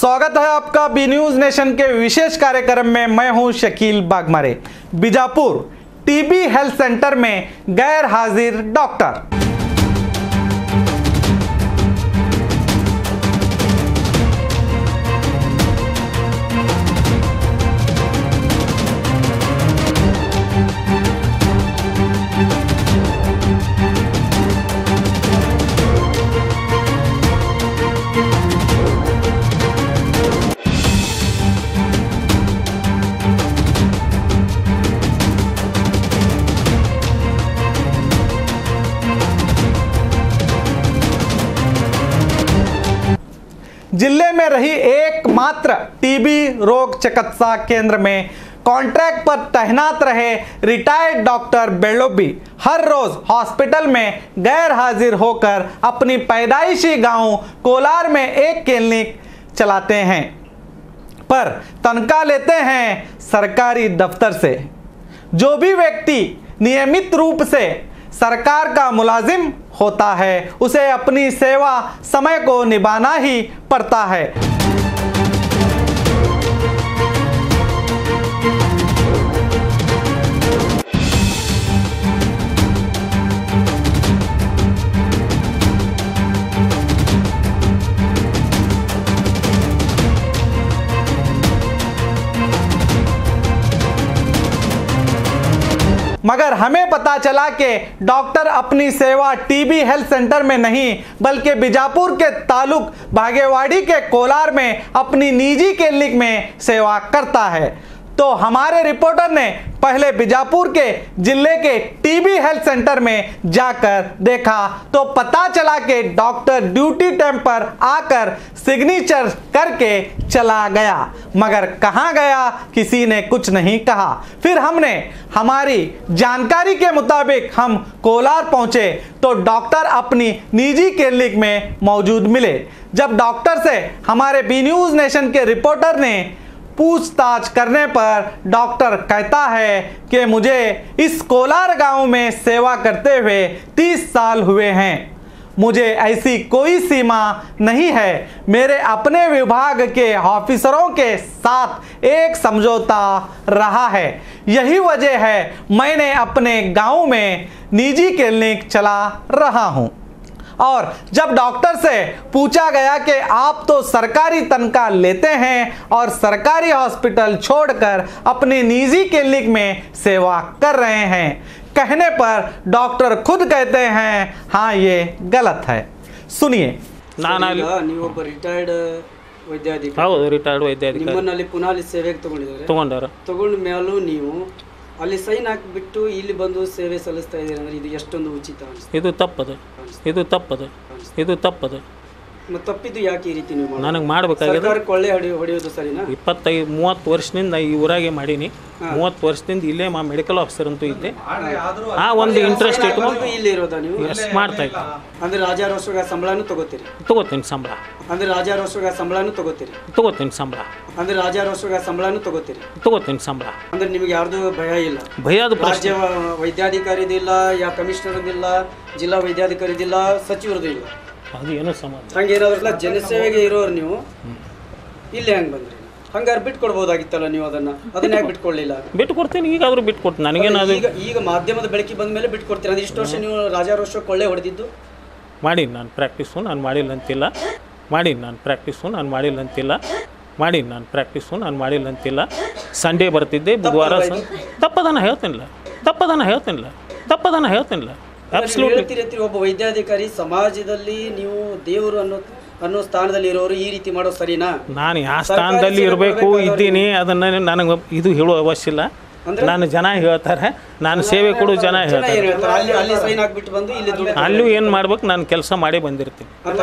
स्वागत है आपका बी न्यूज नेशन के विशेष कार्यक्रम में। मैं हूं Shakeel Bagmare. Bijapur TB health centre में गैर हाजिर डॉक्टर। जिले में रही एकमात्र टीबी रोग चिकित्सा केंद्र में कॉन्ट्रैक्ट पर तैनात रहे रिटायर्ड डॉक्टर बेल्लोबी हर रोज हॉस्पिटल में गैर हाजिर होकर अपनी पैदाइशी गांव कोलार में एक क्लिनिक चलाते हैं, पर तनख्वाह लेते हैं सरकारी दफ्तर से। जो भी व्यक्ति नियमित रूप से सरकार का मुलाजिम होता है उसे अपनी सेवा समय को निभाना ही पड़ता है। मगर हमें पता चला कि डॉक्टर अपनी सेवा टीबी हेल्थ सेंटर में नहीं बल्कि बीजापुर के तालुक भागेवाड़ी के कोलार में अपनी निजी क्लिनिक में सेवा करता है। तो हमारे रिपोर्टर ने पहले बीजापुर के जिले के टीबी हेल्थ सेंटर में जाकर देखा तो पता चला कि डॉक्टर ड्यूटी टाइम पर आकर सिग्नेचर करके चला गया, मगर कहाँ गया किसी ने कुछ नहीं कहा। फिर हमने हमारी जानकारी के मुताबिक हम कोलार पहुंचे तो डॉक्टर अपनी निजी क्लिनिक में मौजूद मिले। जब डॉक्टर से हमारे बी न्यूज नेशन के रिपोर्टर ने पूछताछ करने पर डॉक्टर कहता है कि मुझे इस कोलार गांव में सेवा करते हुए 30 साल हुए हैं। मुझे ऐसी कोई सीमा नहीं है। मेरे अपने विभाग के ऑफिसरों के साथ एक समझौता रहा है। यही वजह है मैंने अपने गांव में निजी क्लिनिक चला रहा हूं। और जब डॉक्टर से पूछा गया कि आप तो सरकारी तनख्वाह लेते हैं और सरकारी हॉस्पिटल छोड़कर अपनी निजी क्लिनिक में सेवा कर रहे हैं, कहने पर डॉक्टर खुद कहते हैं हाँ ये गलत है। सुनिए। ನೀವೊಬ್ಬ ರಿಟೈರ್ಡ್ ವೈದ್ಯಾಧಿಕಾರಿ. ಹೌದು, ರಿಟೈರ್ಡ್ ವೈದ್ಯಾಧಿಕಾರಿ. ನಿಮ್ಮನ್ನಲ್ಲಿ ಪುನಃ ಅಲ್ಲಿ ಸೇವೆಗೆ ತಗೊಂಡ ಮೇಲೂ ನೀವು ಅಲ್ಲಿ ಸೈನ್ ಹಾಕಿಬಿಟ್ಟು ಇಲ್ಲಿ ಬಂದು ಸೇವೆ ಸಲ್ಲಿಸ್ತಾ ಇದ್ದೀರಿ ಅಂದ್ರೆ ಇದು ಎಷ್ಟೊಂದು ಉಚಿತ ಅನಿಸುತ್ತೆ? ಇದು ತಪ್ಪದು. ಮತ್ತೆ ತಪ್ಪಿದ್ದು ಯಾಕೆ ಈ ರೀತಿ ನೀವು ನನಗೆ ಮಾಡಬೇಕಾಗಿದೆ? ಸರ್ಕಾರ ಕೊಳ್ಳೆ ಹೊಡೆಯೋದು ಸರಿನಾ? 25-30 ವರ್ಷದಿಂದ ಈ ಊರಾಗೆ ಮಾಡೀನಿ. 30 ವರ್ಷದಿಂದ ಇಲ್ಲೇ ಮೆಡಿಕಲ್ ಆಫೀಸರ್ ಅಂತೂ ಇದ್ದೆ. ಆ ಒಂದು ಇಂಟ್ರೆಸ್ಟ್ ಇಟ್ಕೊಂಡು ಇಲ್ಲಿ ಇರೋದಾ ನೀವು? ಮಾಡ್ತಾ ಇದ್ದೆ. ಅಂದ್ರೆ ರಾಜಾರೋಷಗ ಸಂಬಳನೂ ತಗೋತೀನಿ ಸಂಬಳ. ಅಂದ್ರೆ ರಾಜಾರೋಷಗ ಸಂಬಳನೂ ತಗೋತೀನಿ ಸಂಬಳ. ಅಂದ್ರೆ ನಿಮಗೆ ಯಾರ್ದು ಭಯ ಇಲ್ಲ? ಭಯದ ರಾಜ್ಯ ವೈದ್ಯಾಧಿಕಾರಿದಿಲ್ಲ, ಯಾ ಕಮಿಷನರ್ದಿಲ್ಲ, ಜಿಲ್ಲಾ ವೈದ್ಯಾಧಿಕಾರಿದಿಲ್ಲ, ಸಚಿವರದು ಇಲ್ಲ. ಅದು ಏನೋ ಸಮಾಧಾನ ಹಂಗೇನಾದ್ರಲ್ಲ. ಜನಸೇವೆಗೆ ಇರೋರು ನೀವು ಇಲ್ಲಿ ಹೆಂಗೆ ಬಂದ್ರಿ? ಹಂಗಾರೆ ಬಿಟ್ಕೊಡ್ಬೋದಾಗಿತ್ತಲ್ಲ ನೀವು ಅದನ್ನ ಯಾಕೆ ಬಿಟ್ಕೊಡ್ಲಿಲ್ಲ? ಬಿಟ್ಕೊಡ್ತೀನಿ, ಈಗಾದ್ರೂ ಬಿಟ್ಕೊಡ್ತೀನಿ. ನನಗೇನಾದ್ರು ಈಗ ಮಾಧ್ಯಮದ ಬೆಳಕಿಗೆ ಬಂದ ಮೇಲೆ ಬಿಟ್ಕೊಡ್ತೀರ ಅಂದ್ರೆ ಇಷ್ಟು ವರ್ಷ ನೀವು ರಾಜಾರೋಷ ಕೊಳ್ಳೆ ಹೊಡೆದಿದ್ದು ಮಾಡಿ ನಾನು ಪ್ರಾಕ್ಟೀಸು ನಾನು ಮಾಡಿಲ್ಲ ಅಂತಿಲ್ಲ. ಸಂಡೇ ಬರ್ತಿದ್ದೆ, ಬುಧವಾರ ತಪ್ಪದನ್ನ ಹೇಳ್ತೀನಿಲ್ಲ. ಹೇಳ್ತೀರಿ ಒಬ್ಬ ವೈದ್ಯಾಧಿಕಾರಿ ಸಮಾಜದಲ್ಲಿ ನೀವು ದೇವರು ಅನ್ನೋ ಸ್ಥಾನದಲ್ಲಿ ಇರೋರು ಈ ರೀತಿ ಮಾಡೋ ಸರಿನಾ? ನಾನು ಯಾವ ಸ್ಥಾನದಲ್ಲಿ ಇರಬೇಕು ಇದ್ದೀನಿ ಅದನ್ನ ನನಗೆ ಇದು ಹೇಳೋ ಅವಶ್ಯ ಇಲ್ಲ. ನಾನು ಜನ ಹೇಳ್ತಾರೆ, ನಾನು ಸೇವೆ ಕೊಡು ಜನ ಹೇಳ್ತಾರೆ. ಅಲ್ಲಿ ಸೈನ್ ಹಾಕ್ಬಿಟ್ಟು ಬಂದು ಇಲ್ಲಿ ಅಲ್ಲೂ ಏನು ಮಾಡ್ಬೇಕು ನಾನು ಕೆಲಸ ಮಾಡೇ ಬಂದಿರ್ತೀನಿ.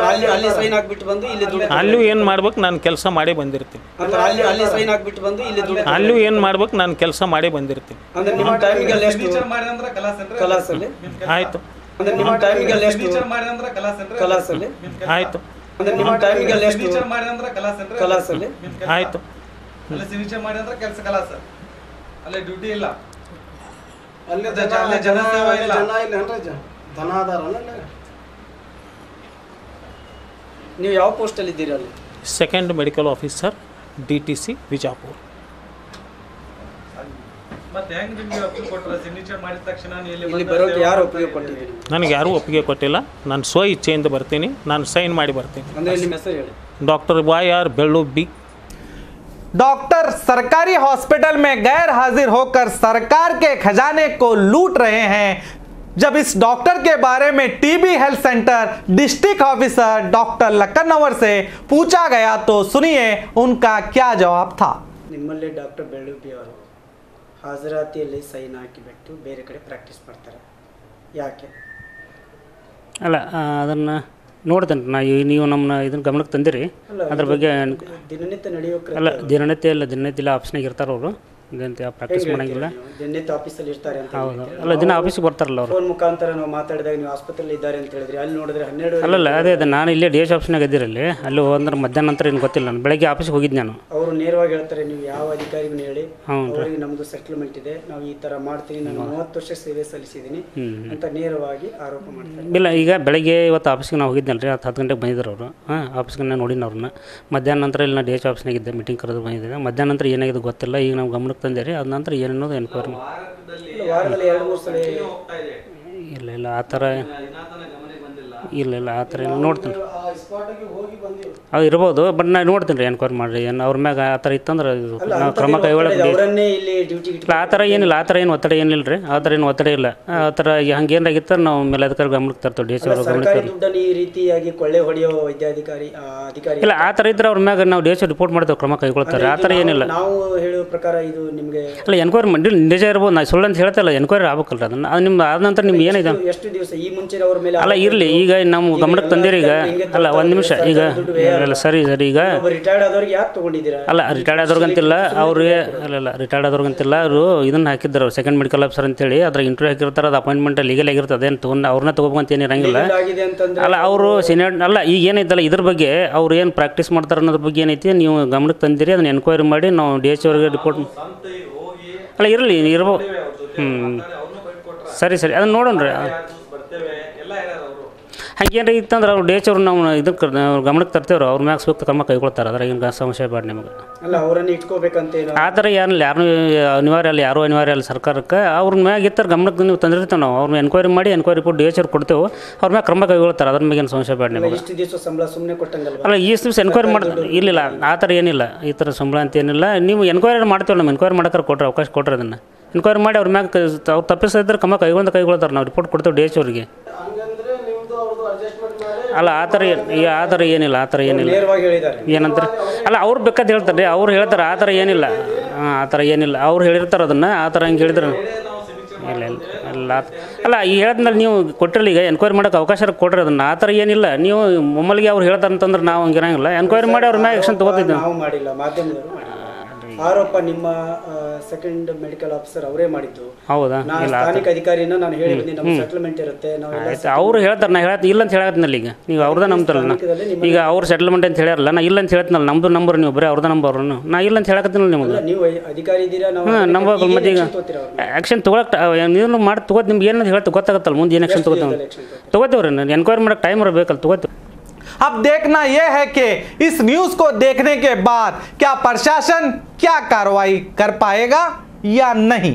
ಅಲ್ಲಿ ಸೈನ್ ಹಾಕ್ಬಿಟ್ಟು ಬಂದು ಇಲ್ಲಿ ಅಲ್ಲೂ ಏನು ಮಾಡ್ಬೇಕು ನಾನು ಕೆಲಸ ಮಾಡೇ ಬಂದಿರ್ತೀನಿ. ಅಲ್ಲಿ ಸೈನ್ ಹಾಕ್ಬಿಟ್ಟು ಬಂದು ಇಲ್ಲಿ ಅಲ್ಲೂ ಏನು ಮಾಡ್ಬೇಕು ನಾನು ಕೆಲಸ ಮಾಡೇ ಬಂದಿರ್ತೀನಿ. ಅಂದ್ರೆ ನಿಮ್ಮ ಟೈಮಿಗೆ ಕಲಾಸಲ್ಲಿ ಆಯ್ತು. ಅಂದ್ರೆ ನಿಮ್ಮ ಟೈಮಿಗೆ ಕಲಾಸಲ್ಲಿ ಆಯ್ತು. ಅಂದ್ರೆ ನಿಮ್ಮ ಟೈಮಿಗೆ ಕಲಾಸಲ್ಲಿ ಆಯ್ತು. ಅಲ್ಲಿ ಸಿಗ್ನೇಚರ್ ಮಾಡಿ ಅಂದ್ರೆ ಕೆಲಸ ಕಲಾಸ, ಅಲ್ಲಿ ಡ್ಯೂಟಿ ಇಲ್ಲ, ಅಲ್ಲಿ ಜನ ಇಲ್ಲ, ಧನಾಧಾರ. ನೀವು ಯಾವ ಪೋಸ್ಟಲ್ಲಿ ಇದ್ದೀರಿ ಅಲ್ಲಿ? 2nd medical officer DTC Vijapura. ನನಗೆ ಯಾರೂ ಒಪ್ಪಿಗೆ ಕೊಟ್ಟಿಲ್ಲ. ನಾನು ಸ್ವ ಇಚ್ಛೆಯಿಂದ ಬರ್ತೀನಿ, ನಾನು ಸೈನ್ ಮಾಡಿ ಬರ್ತೀನಿ. Doctor YR Bellubbi. डॉक्टर सरकारी हॉस्पिटल में गैर हाजिर होकर सरकार के खजाने को लूट रहे हैं. जब इस डॉक्टर के बारे में TB health centre district officer doctor Lakhanwar से पूछा गया तो सुनिए उनका क्या जवाब था. ನಿಮ್ಮಲ್ಲಿ ಡಾಕ್ಟರ್ ಬೆಳ್ಳುಬ್ಬಿ ಅವರು ಹಾಜರಾತಿಯಲ್ಲಿ ಸೈನ್ ಹಾಕಿಬಿಟ್ಟು ಬೇರೆ ಕಡೆ ಪ್ರಾಕ್ಟೀಸ್ ಮಾಡ್ತಾರೆ, ಯಾಕೆ? ಅಲ್ಲ ಅದನ್ನು ನೋಡ್ತೇನೆ ನಾ. ನೀವು ನಮ್ಮನ್ನ ಇದನ್ನು ಗಮನಕ್ಕೆ ತಂದಿರಿ ಅದ್ರ ಬಗ್ಗೆ. ದಿನನಿತ್ಯ ನಡೆಯೋ ಅಲ್ಲ ದಿನನಿತ್ಯ ಇಲ್ಲ ಆಫೀಸ್ನಾಗ ಇರ್ತಾರೆ ಅವರು. ದಿನನಿತ್ಯ ಪ್ರಾಕ್ಟೀಸ್ ಮಾಡಂಗಿಲ್ಲ. ದಿನನಿತ್ಯ ಆಫೀಸಲ್ಲಿ ಇರ್ತಾರೆ ಅಂತ. ಹೌದು. ಅಲ್ಲ ದಿನ ಆಫೀಸಿಗೆ ಬರ್ತಾರಲ್ಲ ಅವರು. ಫೋನ್ ಮುಖಾಂತರ ನಾವು ಮಾತಾಡಿದಾಗ ನೀವು ಆಸ್ಪತ್ರೆಯಲ್ಲಿ ಇದ್ದಾರೆ ಅಂತ ಹೇಳಿದ್ರಿ. ಅಲ್ಲಿ ನೋಡಿದ್ರೆ 12. ಅಲ್ಲಲ್ಲ ಅದೇ ನಾನು ಇಲ್ಲೇ DH ಆಫೀಸ್ನಾಗ ಇದ್ದಿರಲ್ಲಿ. ಅಲ್ಲಿ ಅಂದ್ರೆ ಮಧ್ಯಾಹ್ನ ನಂತರ ಏನು ಗೊತ್ತಿಲ್ಲ. ನಾನು ಬೆಳಗ್ಗೆ ಆಫೀಸಿಗೆ ಹೋಗಿದ್ದು ನಾನು. ಅವರು ನೇರವಾಗಿ ಹೇಳ್ತಾರೆ, ನೀವು ಯಾವ ಅಧಿಕಾರಿಗೂ ಹೇಳಿ ಅವರಿಗೆ ನಮ್ಮದು ಸೆಟ್ಲ್ಮೆಂಟ್ ಇದೆ, ನಾವು ಈ ಥರ ಮಾಡ್ತೀನಿ, ನಾನು 30 ವರ್ಷ ಸೇವೆ ಸಲ್ಲಿಸಿದ್ದೀನಿ ಅಂತ ನೇರವಾಗಿ ಆರೋಪ ಮಾಡ್ತಾರೆ. ಇಲ್ಲ ಈಗ ಬೆಳಗ್ಗೆ ಇವತ್ತು ಆಫೀಸ್ಗೆ ನಾವು ಹೋಗಿದ್ದೆನಲ್ಲ ರೀ, 10 ಗಂಟೆಗೆ ಬಂದಿದ್ರು ಅವರು. ಆಫೀಸ್ಗೆ ನಾನು ನೋಡಿನ ಅವ್ರನ್ನ. ಮಧ್ಯಾಹ್ನ ನಂತರ ಇಲ್ಲಿ ನಾನು DH ಆಫೀಸ್ನಾಗ ಇದ್ದೆ, ಮೀಟಿಂಗ್ ಕರೆದು ಬಂದಿದ್ದೆ. ಮಧ್ಯಾಹ್ನ ನಂತರ ಏನಾಗಿದೆ ಗೊತ್ತಿಲ್ಲ. ಈಗ ನಾವು ಗಮನಕ್ಕೆ ತಂದೆ ರೀ. ಅದ ನಂತರ ಏನೇನೋದು ಎನ್ಕ್ವೈರಿ. ವಾರದಲ್ಲಿ 2-3 ಸಲ ಇಲ್ಲ ಆ ಥರ ಇಲ್ಲ ಆ ಥರ ನೋಡ್ತೀನಿ. ಅದು ಇರ್ಬೋದು, ಬಟ್ ನಾನು ನೋಡ್ತೀನಿ ರೀ, ಎನ್ಕ್ವೈರಿ ಮಾಡಿರಿ. ಏನು ಅವ್ರ ಮ್ಯಾಗ ಆ ಥರ ಇತ್ತಂದ್ರೆ ನಾವು ಕ್ರಮ ಕೈಗೊಳ್ಳೋದು. ಆ ಥರ ಏನಿಲ್ಲ, ಆ ಥರ ಏನು ಒತ್ತಡ ಏನಿಲ್ಲ ರೀ. ಆ ಥರ ಏನು ಒತ್ತಡ ಇಲ್ಲ. ಆ ಥರ ಹಂಗೇನಾಗಿತ್ತು ನಾವು ಮೇಲಧಿಕಾರಿ ಗಮನಕ್ಕೆ ತರ್ತೇವೆ. DH ಅವ್ರ ಗಮನಕ್ಕೆ. ಈ ರೀತಿಯಾಗಿ ಕೊಳ್ಳೆ ಹೊಡೆಯೋ ವೈದ್ಯಾಧಿಕಾರಿ ಇಲ್ಲ ಆ ಥರ ಇದ್ರೆ ಅವ್ರ ಮ್ಯಾಗ ನಾವು DH ರಿಪೋರ್ಟ್ ಮಾಡ್ತೇವೆ, ಕ್ರಮ ಕೈಗೊಳ್ತಾರೆ. ಆ ಥರ ಏನಿಲ್ಲ. ನಾವು ಹೇಳೋ ಪ್ರಕಾರ ಇದು ನಿಮಗೆ ಅಲ್ಲ ಎನ್ಕ್ವೈರಿ ಮಾಡಿ ನಿಜ ಇರ್ಬೋದು. ನಾನು ಸುಳ್ಳು ಅಂತ ಹೇಳ್ತಾ ಇಲ್ಲ. ಎನ್ಕ್ವೈರಿ ಆಗ್ಬೇಕಲ್ಲ ಅದನ್ನು. ಅದು ನಿಮ್ಮ ಆದ ನಂತರ ನಿಮ್ಗೆ ಏನಿದೆ ಎಷ್ಟು ದಿವಸ ಈ ಮುಂಚೆ ಅವ್ರ ಮೇಲೆ ಅಲ್ಲ ಇರಲಿ. ಈಗ ನಮ್ಮ ಗಮನಕ್ಕೆ ತಂದಿರಿ. ಈಗ ಅಲ್ಲ ಒಂದು ನಿಮಿಷ. ಈಗ ಅಲ್ಲ ಸರಿ ಈಗ ರಿಟೈರ್ಡ್ ಆದವ್ರಿಗೆ ಯಾಕೆ ತೊಗೊಂಡಿದ್ದೀರಾ? ಅಲ್ಲ ರಿಟೈರ್ಡ್ ಆದವ್ರಿಗಂತಿಲ್ಲ ಅವ್ರಿಗೆ. ಅಲ್ಲ ರಿಟೈರ್ಡ್ ಆದವ್ರಿಗಂತಿಲ್ಲ. ಅವರು ಇದನ್ನು ಹಾಕಿದ್ರು 2nd ಮೆಡಿಕಲ್ ಆಫೀಸರ್ ಅಂತೇಳಿ. ಅದ್ರ ಇಂಟರ್ವ್ಯೂ ಹಾಕಿರ್ತಾರೆ. ಅದು ಅಪಾಯಿಂಟ್ಮೆಂಟ್ ಲೀಗಲ್ ಆಗಿರ್ತದೆ. ಅದೇನು ತೊಗೊಂಡು ಅವ್ರನ್ನ ತೊಗೋಬೇಕಂತ ಏನು ಇರಂಗಿಲ್ಲ. ಅಲ್ಲ ಅವರು ಸೀನಿಯರ್ ಅಲ್ಲ. ಈಗ ಏನೈತಲ್ಲ ಇದ್ರ ಬಗ್ಗೆ ಅವ್ರು ಏನು ಪ್ರಾಕ್ಟೀಸ್ ಮಾಡ್ತಾರೆ ಅನ್ನೋದ್ರ ಬಗ್ಗೆ ಏನೈತಿ ನೀವು ಗಮನಕ್ಕೆ ತಂದಿರಿ. ಅದನ್ನ ಎನ್ಕ್ವೈರಿ ಮಾಡಿ ನಾವು DH ಅವ್ರಿಗೆ ರಿಪೋರ್ಟ್. ಅಲ್ಲ ಇರಲಿ ಇರ್ಬೋದು. ಸರಿ ಅದನ್ನು ನೋಡೋಣ ರೀ. ಹಾಗೇನು ಇತ್ತಂದ್ರೆ ಅವ್ರು DH ಅವ್ರು ನಾವು ಇದಕ್ಕೆ ಗಮನಕ್ಕೆ ತರ್ತೇವ್ರು. ಅವ್ರ ಮ್ಯಾಗ ಸೂಕ್ತ ಕ್ರಮ ಕೈಗೊಳ್ತಾರೆ. ಅದ್ರಾಗ ಏನು ಸಮಸ್ಯೆ ಬೇಡ ನಿಮಗೆ. ಅಲ್ಲ ಅವರನ್ನು ಇಟ್ಕೋಬೇಕಂತ ಆ ಥರ ಏನಿಲ್ಲ. ಅನಿವಾರ್ಯ ಅಲ್ಲ, ಯಾರೂ ಅನಿವಾರ್ಯ ಅಲ್ಲ ಸರ್ಕಾರಕ್ಕೆ. ಅವ್ರ ಮ್ಯಾಗ ಇತ್ತರ ಗಮನಕ್ಕೆ ನೀವು ತಂದಿರ್ತೇವೆ ನಾವು. ಅವ್ರನ್ನ ಎನ್ಕ್ವೈರಿ ಮಾಡಿ ಎನ್ಕ್ವೈರಿ ರಿಪೋರ್ಟ್ DH ಅವ್ರು ಕೊಡ್ತೇವೆ. ಅವ್ರ ಮ್ಯಾಗ ಕ್ರಮ ಕೈಗೊಳ್ತಾರೆ. ಅದ್ರ ಮೇಲೆ ಏನು ಸಮಸ್ಯೆ ಬೇಡ ನಿಮಗೆ. ಇಷ್ಟು ದಿವಸ ಸಂಬಳ ಸುಮ್ಮನೆ ಕೊಟ್ಟಂಗಲ್ಲ. ಅಲ್ಲ ಇಷ್ಟು ದಿವಸ ಎನ್ಕ್ವೈರಿ ಮಾಡಿ ಇಲ್ಲ ಆ ಥರ ಏನಿಲ್ಲ. ಈ ಥರ ಸಂಬಳ ಅಂತ ಏನಿಲ್ಲ. ನೀವು ಎನ್ಕ್ವೈರಿ ಮಾಡ್ತೇವೆ. ನಮ್ಮ ಎನ್ಕ್ವೈರಿ ಮಾಡೋಕೆ ಕೊಟ್ಟರೆ ಅವಕಾಶ ಕೊಟ್ಟರೆ ಅದನ್ನು ಎನ್ಕ್ವೈರಿ ಮಾಡಿ ಅವ್ರ ಮ್ಯಾಗ ಅವ್ರು ತಪ್ಪಿಸಿದ್ರೆ ಕ್ರಮ ಕೈಗೊಳ್ತಾರೆ. ನಾವು ರಿಪೋರ್ಟ್ ಕೊಡ್ತೇವೆ DH ಅವ್ರಿಗೆ. ಅಲ್ಲ ಆ ಥರ ಏನಿಲ್ಲ. ಆ ಥರ ಏನಿಲ್ಲ ಏನಂತಾರೆ. ಅಲ್ಲ ಅವ್ರು ಬೇಕಾದ ಹೇಳ್ತಾರೆ. ಅವ್ರು ಹೇಳ್ತಾರೆ ಆ ಥರ ಏನಿಲ್ಲ. ಆ ಥರ ಏನಿಲ್ಲ. ಅವ್ರು ಹೇಳಿರ್ತಾರೆ ಅದನ್ನು. ಆ ಥರ ಹಂಗೆ ಹೇಳಿದ್ರೆ ಇಲ್ಲ ಅಲ್ಲ ಈಗ ಹೇಳಿದ್ಮೇಲೆ ನೀವು ಕೊಟ್ಟಿರಲಿ. ಈಗ ಎನ್ಕ್ವೈರಿ ಮಾಡೋಕೆ ಅವಕಾಶ ಕೊಟ್ಟರೆ ಅದನ್ನು. ಆ ಥರ ಏನಿಲ್ಲ. ನೀವು ಒಮ್ಮಲಿಗೆ ಅವ್ರು ಹೇಳ್ತಾರೆ ಅಂತಂದ್ರೆ ನಾವು ಹಂಗಿರಂಗಿಲ್ಲ. ಎನ್ಕ್ವೈರಿ ಮಾಡಿ ಅವ್ರ ಮ್ಯಾಗ ಆ್ಯಕ್ಷನ್ ತೊಗೋತಿದ್ದೆ. ನಾವು ಮಾಡಿಲ್ಲ, ಮಾಧ್ಯಮದವರು ಆರೋಪ ನಿಮ್ಮ 2nd ಮೆಡಿಕಲ್ ಆಫೀಸರ್ ಅವರೇ ಮಾಡಿದ್ದು. ಹೌದಾ? ಸ್ಥಾನಿಕ ಅಧಿಕಾರಿನ ನಾನು ಹೇಳಿದ್ದೀನಿ, ನಮ್ಮ ಸೆಟಲ್ಮೆಂಟ್ ಇರುತ್ತೆ. ಅವ್ರು ಹೇಳ್ತಾರೆ. ನಾ ಇಲ್ಲ ಅಂತ ಹೇಳತ್ನಲ್ಲ. ಈಗ ನೀವು ಅವ್ರದ್ದು ನಂಬ್ತಾರಲ್ಲ. ಈಗ ಅವ್ರು ಸೆಟಲ್ಮೆಂಟ್ ಅಂತ ಹೇಳ್ಯಾರಲ್ಲ. ನಾ ಇಲ್ಲ ಅಂತ ಹೇಳ್ತೀನಲ್ಲ. ನಮ್ಮದು ನಂಬರ್ ನೀವು ಬರೀ ಅವ್ರದ್ದು ನಂಬರ್. ನಾ ಇಲ್ಲ ಅಂತ ಹೇಳಕತ್ತೀನಲ್ಲ ನಿಮಗೆ. ನೀವು ಅಧಿಕಾರಿ ಇದ್ದೀರಾ. ನಂಬ ಮತ್ತೆ ಈಗ ಆ್ಯಕ್ಷನ್ ತೊಗೊಳಕ್ಕೆ ನೀವು ಮಾಡಿ ತೊಗೋದು. ನಿಮ್ಗೆ ಏನಂತ ಹೇಳ್ತಾ ಗೊತ್ತಾಗತ್ತಲ್ಲ ಮುಂದೆ ಏನು ಆ್ಯಕ್ಷನ್ ತೊಗೋತೀವ್ರಿ. ಎನ್ಕ್ವೈರಿ ಮಾಡೋಕೆ ಟೈಮ್ ಬೇಕಾದ್ರೆ ತೊಗೋತೀವಿ. अब देखना यह है कि इस न्यूज़ को देखने के बाद क्या प्रशासन क्या कार्रवाई कर पाएगा या नहीं.